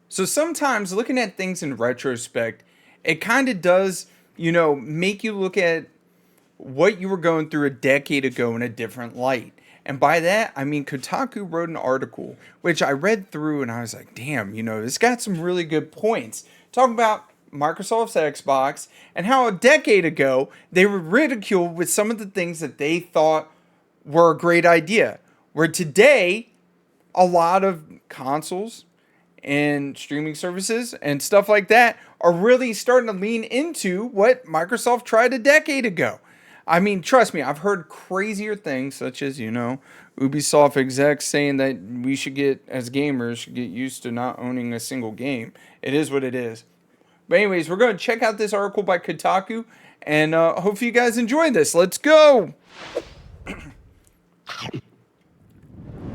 So sometimes looking at things in retrospect, it kind of does, make you look at what you were going through a decade ago in a different light. And by that, I mean Kotaku wrote an article, which I read through and I was like, damn, this got some really good points. Talking about Microsoft's Xbox and how a decade ago they were ridiculed with some of the things that they thought were a great idea. Where today, a lot of consoles and streaming services and stuff like that are really starting to lean into what Microsoft tried a decade ago. I mean, trust me, I've heard crazier things such as, Ubisoft execs saying that we should get, as gamers, should get used to not owning a single game. It is what it is. But anyways, we're going to check out this article by Kotaku and hope you guys enjoy this. Let's go!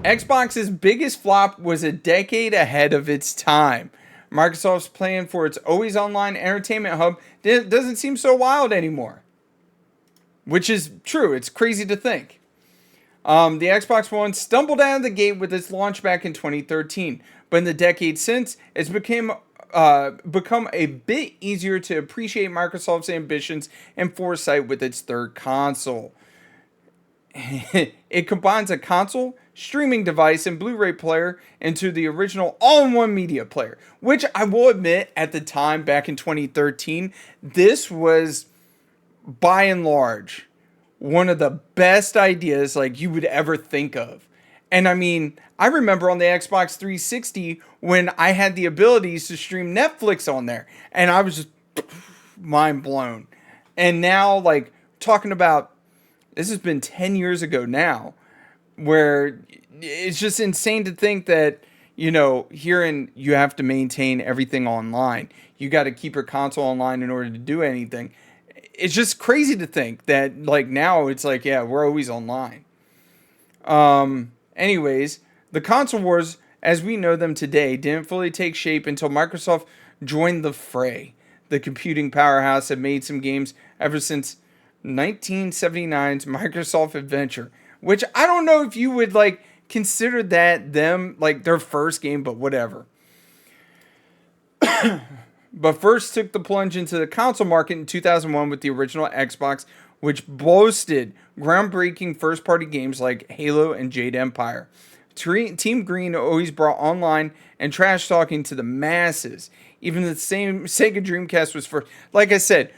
Xbox's biggest flop was a decade ahead of its time. Microsoft's plan for its always online entertainment hub doesn't seem so wild anymore. Which is true. It's crazy to think. The Xbox One stumbled out of the gate with its launch back in 2013, but in the decade since, it's become a bit easier to appreciate Microsoft's ambitions and foresight with its third console. It combines a console, streaming device, and Blu-ray player into the original all-in-one media player, which I will admit at the time back in 2013, this was by and large one of the best ideas like you would ever think of. And I mean, I remember on the Xbox 360 when I had the abilities to stream Netflix on there, and I was just mind blown. And now, like, talking about this has been 10 years ago now, where it's just insane to think that, you have to maintain everything online. You got to keep your console online in order to do anything. It's just crazy to think that, like, now it's like, yeah, we're always online. Anyways, the console wars, as we know them today, didn't fully take shape until Microsoft joined the fray. The computing powerhouse had made some games ever since 1979's Microsoft Adventure, which I don't know if you would like consider that them like their first game, but whatever. But first took the plunge into the console market in 2001 with the original Xbox, which boasted groundbreaking first-party games like Halo and Jade Empire. Team Green always brought online and trash talking to the masses. Even the same Sega Dreamcast was first. Like I said,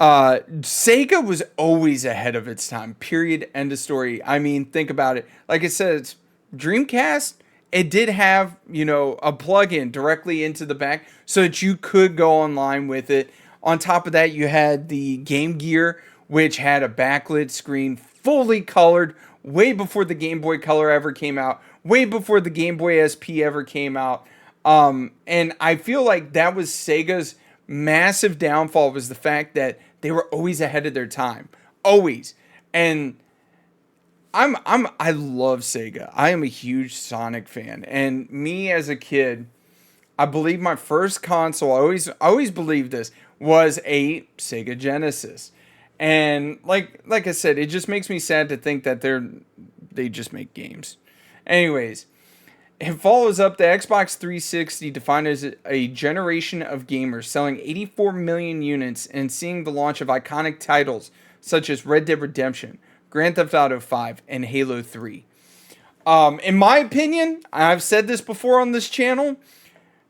Sega was always ahead of its time. Period. End of story. I mean, think about it. Like I said, it's Dreamcast. It did have, a plug-in directly into the back so that you could go online with it. On top of that, you had the Game Gear, which had a backlit screen, fully colored, way before the Game Boy Color ever came out, way before the Game Boy SP ever came out. And I feel like that was Sega's massive downfall, was the fact that they were always ahead of their time. Always. And I love Sega. I am a huge Sonic fan. And me as a kid, I believe my first console, I always believed this, was a Sega Genesis. And like I said, it just makes me sad to think that they just make games. Anyways, it follows up the Xbox 360, defined as a generation of gamers selling 84 million units and seeing the launch of iconic titles such as Red Dead Redemption, Grand Theft Auto 5, and Halo 3. In my opinion, I've said this before on this channel,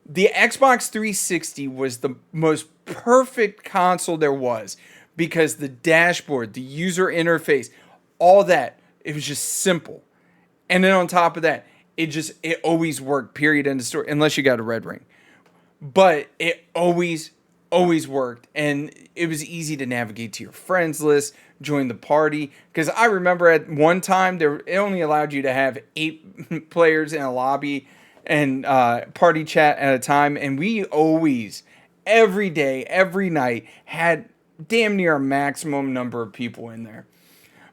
the Xbox 360 was the most perfect console there was because the dashboard, the user interface, all that, it was just simple. And then on top of that, it always worked, period, end of story, unless you got a red ring. But it always worked, and it was easy to navigate to your friends list, join the party, because I remember at one time, it only allowed you to have 8 players in a lobby and party chat at a time, and we always, every day, every night, had damn near a maximum number of people in there.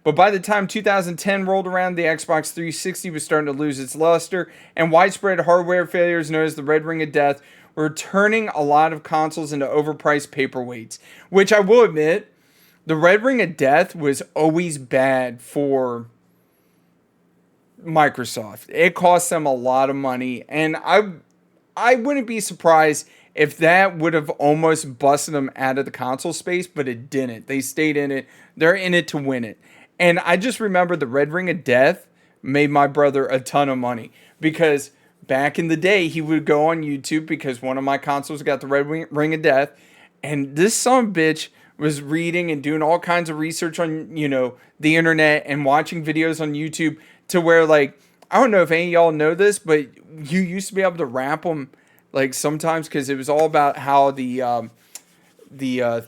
But by the time 2010 rolled around, the Xbox 360 was starting to lose its luster, and widespread hardware failures known as the Red Ring of Death were turning a lot of consoles into overpriced paperweights. Which I will admit, the Red Ring of Death was always bad for Microsoft. It cost them a lot of money, and I wouldn't be surprised if that would have almost busted them out of the console space, but it didn't. They stayed in it. They're in it to win it. And I just remember the Red Ring of Death made my brother a ton of money because back in the day he would go on YouTube because one of my consoles got the Ring of Death, and this son of a bitch was reading and doing all kinds of research on the internet and watching videos on YouTube to where like I don't know if any of y'all know this, but you used to be able to wrap them like sometimes because it was all about how the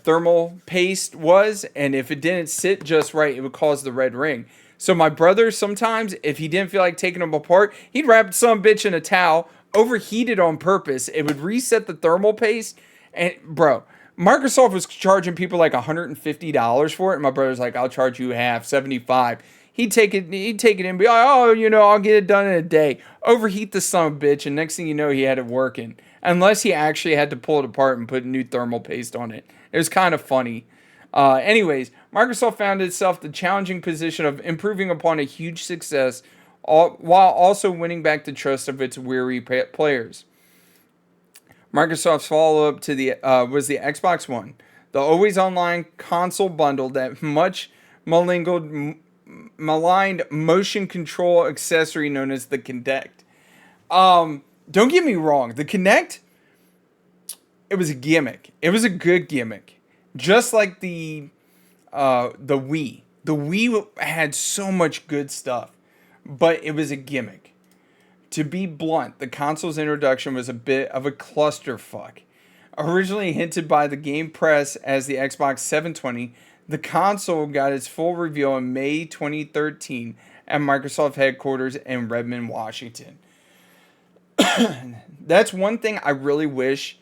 thermal paste was, and if it didn't sit just right, it would cause the red ring. So my brother sometimes, if he didn't feel like taking them apart, he'd wrap some bitch in a towel, overheat it on purpose. It would reset the thermal paste, and bro, Microsoft was charging people like $150 for it, and my brother's like, "I'll charge you half, 75." He'd take it and be like, "Oh, I'll get it done in a day." Overheat the son of a bitch, and next thing you know, he had it working. Unless he actually had to pull it apart and put new thermal paste on it. It was kind of funny. Anyways, Microsoft found itself the challenging position of improving upon a huge success while also winning back the trust of its weary players. Microsoft's follow-up to the was the Xbox One, the always online console bundle that much maligned motion control accessory known as the Kinect. Don't get me wrong, the Kinect, it was a gimmick. It was a good gimmick, just like the Wii. The Wii had so much good stuff, but it was a gimmick. To be blunt, the console's introduction was a bit of a clusterfuck. Originally hinted by the game press as the Xbox 720, the console got its full reveal in May 2013 at Microsoft headquarters in Redmond, Washington. That's one thing I really wish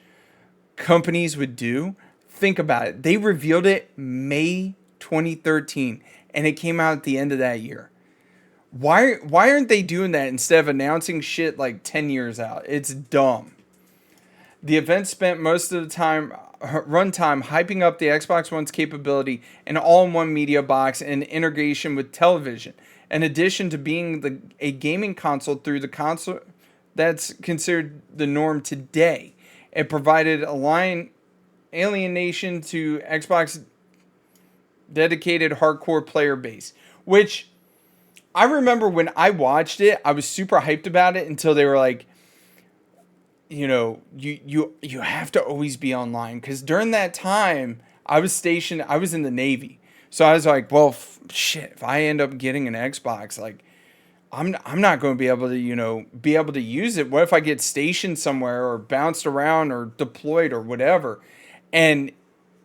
companies would do. Think about it. They revealed it May 2013 and it came out at the end of that year. Why aren't they doing that instead of announcing shit like 10 years out? It's dumb. The event spent most of the runtime hyping up the Xbox One's capability and all-in-one media box and integration with television. In addition to being a gaming console through the console that's considered the norm today, it provided alienation to Xbox dedicated hardcore player base, which I remember when I watched it, I was super hyped about it until they were like, you have to always be online. Because during that time, I was in the Navy. So I was like, well, shit, if I end up getting an Xbox, like, I'm not going to be able to use it. What if I get stationed somewhere or bounced around or deployed or whatever? And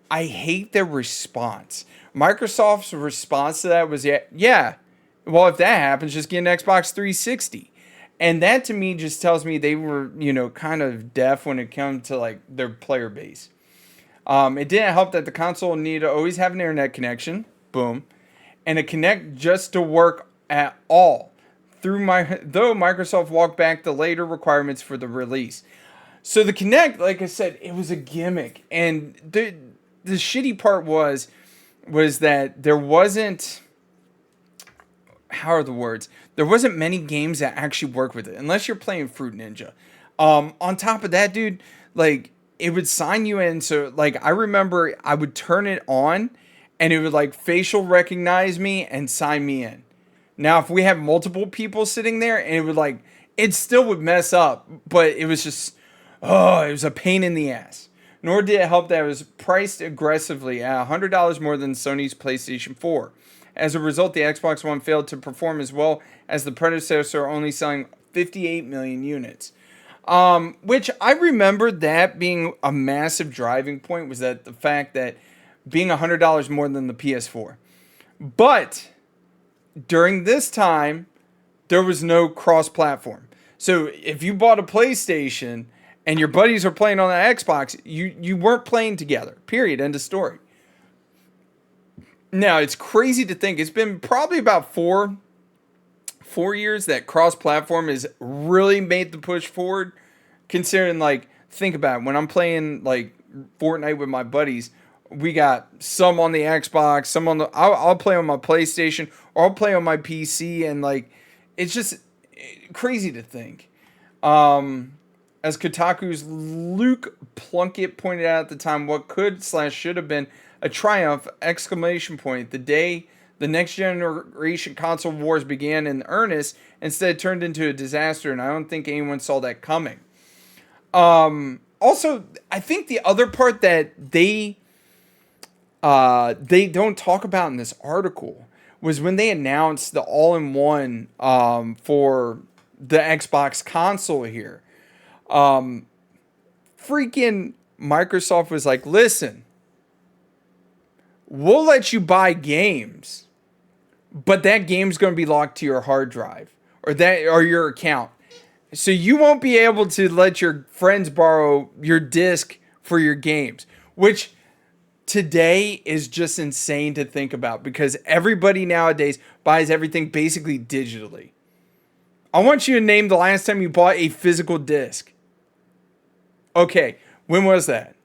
I hate their response. Microsoft's response to that was, yeah. Well, if that happens, just get an Xbox 360. And that to me just tells me they were, kind of deaf when it comes to like their player base. It didn't help that the console needed to always have an internet connection. Boom. And a Kinect just to work at all. Though Microsoft walked back the later requirements for the release. So the Kinect, like I said, it was a gimmick. And the shitty part was that there wasn't, how are the words? There wasn't many games that actually work with it, unless you're playing Fruit Ninja. On top of that, dude, like, it would sign you in. So, like, I remember I would turn it on, and it would, like, facial recognize me and sign me in. Now, if we have multiple people sitting there, and it would, like, it still would mess up, but it was just, it was a pain in the ass. Nor did it help that it was priced aggressively at $100 more than Sony's PlayStation 4. As a result, the Xbox One failed to perform as well as the predecessor, only selling 58 million units. Which I remember that being a massive driving point, was that the fact that being $100 more than the PS4. But during this time, there was no cross-platform. So if you bought a PlayStation and your buddies are playing on the Xbox, you weren't playing together. Period. End of story. Now, it's crazy to think it's been probably about four years that cross-platform has really made the push forward. Considering, like, think about it. When I'm playing, like, Fortnite with my buddies, we got some on the Xbox, some on the... I'll play on my PlayStation, or I'll play on my PC, and, like, it's just crazy to think. as Kotaku's Luke Plunkett pointed out at the time, what could/should have been a triumph! Exclamation point. The day the next generation console wars began in earnest, instead turned into a disaster, and I don't think anyone saw that coming. Also, I think the other part that they don't talk about in this article was when they announced the all-in-one for the Xbox console here. Freaking Microsoft was like, listen, we'll let you buy games, but that game's going to be locked to your hard drive or your account. So you won't be able to let your friends borrow your disc for your games, which today is just insane to think about because everybody nowadays buys everything basically digitally. I want you to name the last time you bought a physical disc. Okay, when was that?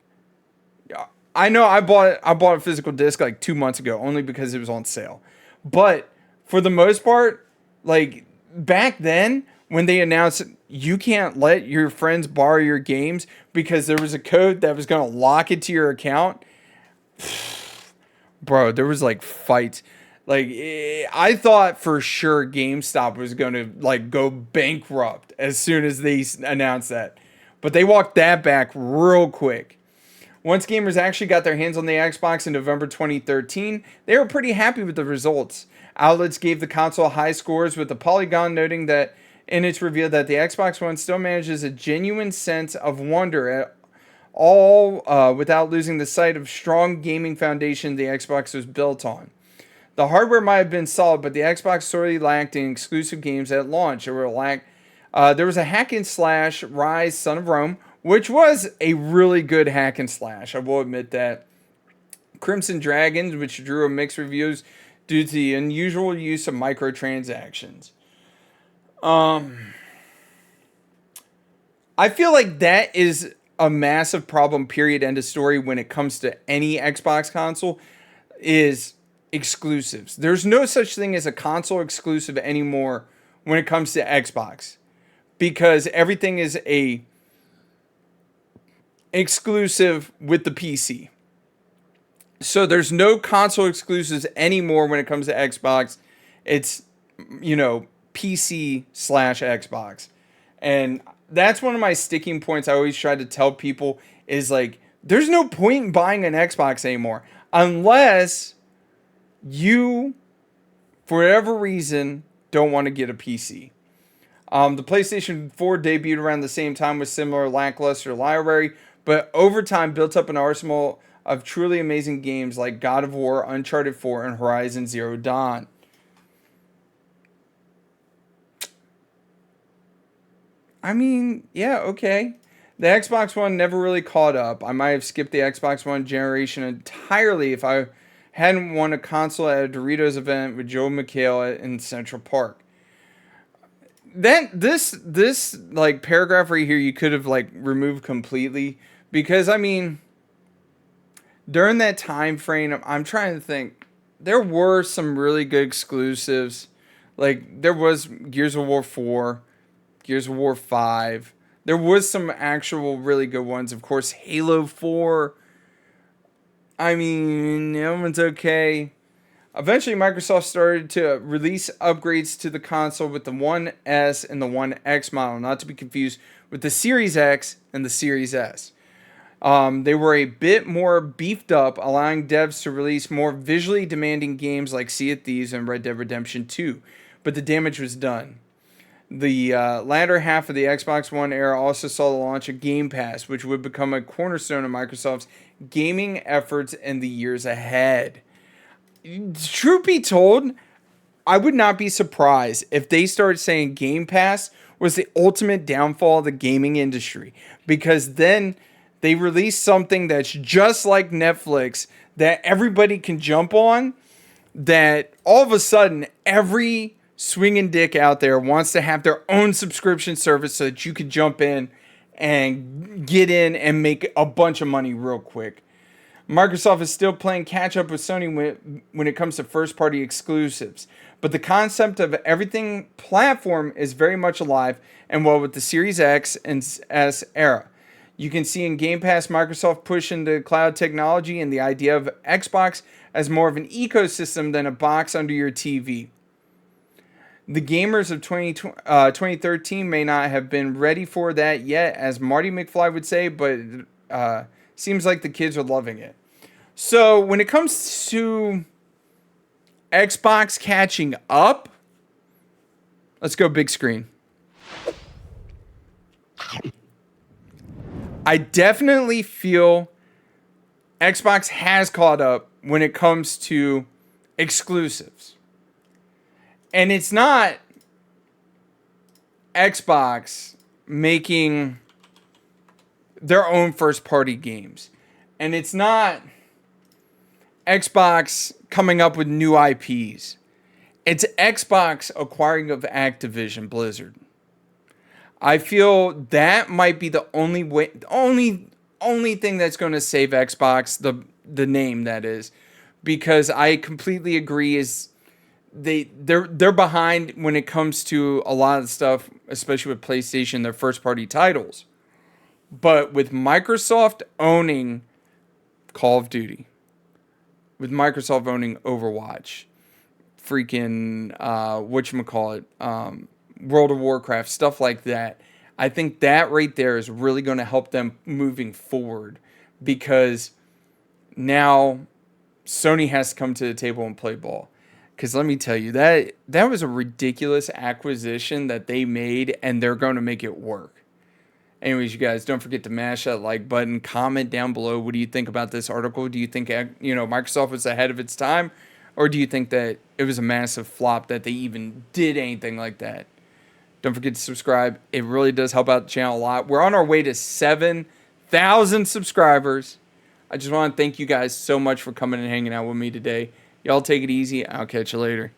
I know I bought a physical disc like 2 months ago, only because it was on sale. But for the most part, like back then when they announced you can't let your friends borrow your games because there was a code that was going to lock it to your account, bro, there was like fights. Like I thought for sure GameStop was going to like go bankrupt as soon as they announced that. But they walked that back real quick. Once gamers actually got their hands on the Xbox in November 2013, they were pretty happy with the results. Outlets gave the console high scores, with the Polygon noting that in its review that the Xbox One still manages a genuine sense of wonder at all without losing the sight of strong gaming foundation the Xbox was built on. The hardware might have been solid, but the Xbox sorely lacked in exclusive games at launch. There was a hack and slash, Rise, Son of Rome, which was a really good hack and slash. I will admit that. Crimson Dragons, which drew mixed reviews due to the unusual use of microtransactions. I feel like that is a massive problem, period, end of story, when it comes to any Xbox console, is exclusives. There's no such thing as a console exclusive anymore when it comes to Xbox, because everything is a exclusive with the PC. So there's no console exclusives anymore when it comes to Xbox. It's, PC/Xbox. And that's one of my sticking points I always try to tell people is like, there's no point in buying an Xbox anymore unless you, for whatever reason, don't want to get a PC. The PlayStation 4 debuted around the same time with similar lackluster library, but over time built up an arsenal of truly amazing games like God of War, Uncharted 4, and Horizon Zero Dawn. I mean, yeah, okay. The Xbox One never really caught up. I might have skipped the Xbox One generation entirely if I hadn't won a console at a Doritos event with Joe McHale in Central Park. This like paragraph right here you could have like removed completely, because I mean, during that time frame, I'm trying to think, there were some really good exclusives. Like there was Gears of War 4, Gears of War 5. There was some actual really good ones. Of course, Halo 4. I mean, that one's okay. Eventually, Microsoft started to release upgrades to the console with the One S and the One X model, not to be confused with the Series X and the Series S. They were a bit more beefed up, allowing devs to release more visually demanding games like Sea of Thieves and Red Dead Redemption 2, but the damage was done. The latter half of the Xbox One era also saw the launch of Game Pass, which would become a cornerstone of Microsoft's gaming efforts in the years ahead. Truth be told, I would not be surprised if they started saying Game Pass was the ultimate downfall of the gaming industry, because then they release something that's just like Netflix that everybody can jump on, that all of a sudden every swinging dick out there wants to have their own subscription service so that you can jump in and get in and make a bunch of money real quick. Microsoft is still playing catch up with Sony when it comes to first party exclusives. But the concept of everything platform is very much alive and well with the Series X and S era. You can see in Game Pass Microsoft push into cloud technology and the idea of Xbox as more of an ecosystem than a box under your TV. The gamers of 2013 may not have been ready for that yet, as Marty McFly would say, but seems like the kids are loving it. So when it comes to Xbox catching up, let's go big screen. I definitely feel Xbox has caught up when it comes to exclusives. And it's not Xbox making their own first party games. And it's not Xbox coming up with new IPs. It's Xbox acquiring of Activision Blizzard. I feel that might be the only way, only thing that's going to save Xbox, the name that is, because I completely agree is they're behind when it comes to a lot of stuff, especially with PlayStation, their first party titles. But with Microsoft owning Call of Duty, with Microsoft owning Overwatch, freaking whatchamacallit, World of Warcraft, stuff like that. I think that right there is really going to help them moving forward, because now Sony has to come to the table and play ball. Because let me tell you, that was a ridiculous acquisition that they made, and they're going to make it work. Anyways, you guys, don't forget to mash that like button. Comment down below. What do you think about this article? Do you think Microsoft was ahead of its time? Or do you think that it was a massive flop that they even did anything like that? Don't forget to subscribe. It really does help out the channel a lot. We're on our way to 7,000 subscribers. I just want to thank you guys so much for coming and hanging out with me today. Y'all take it easy. I'll catch you later.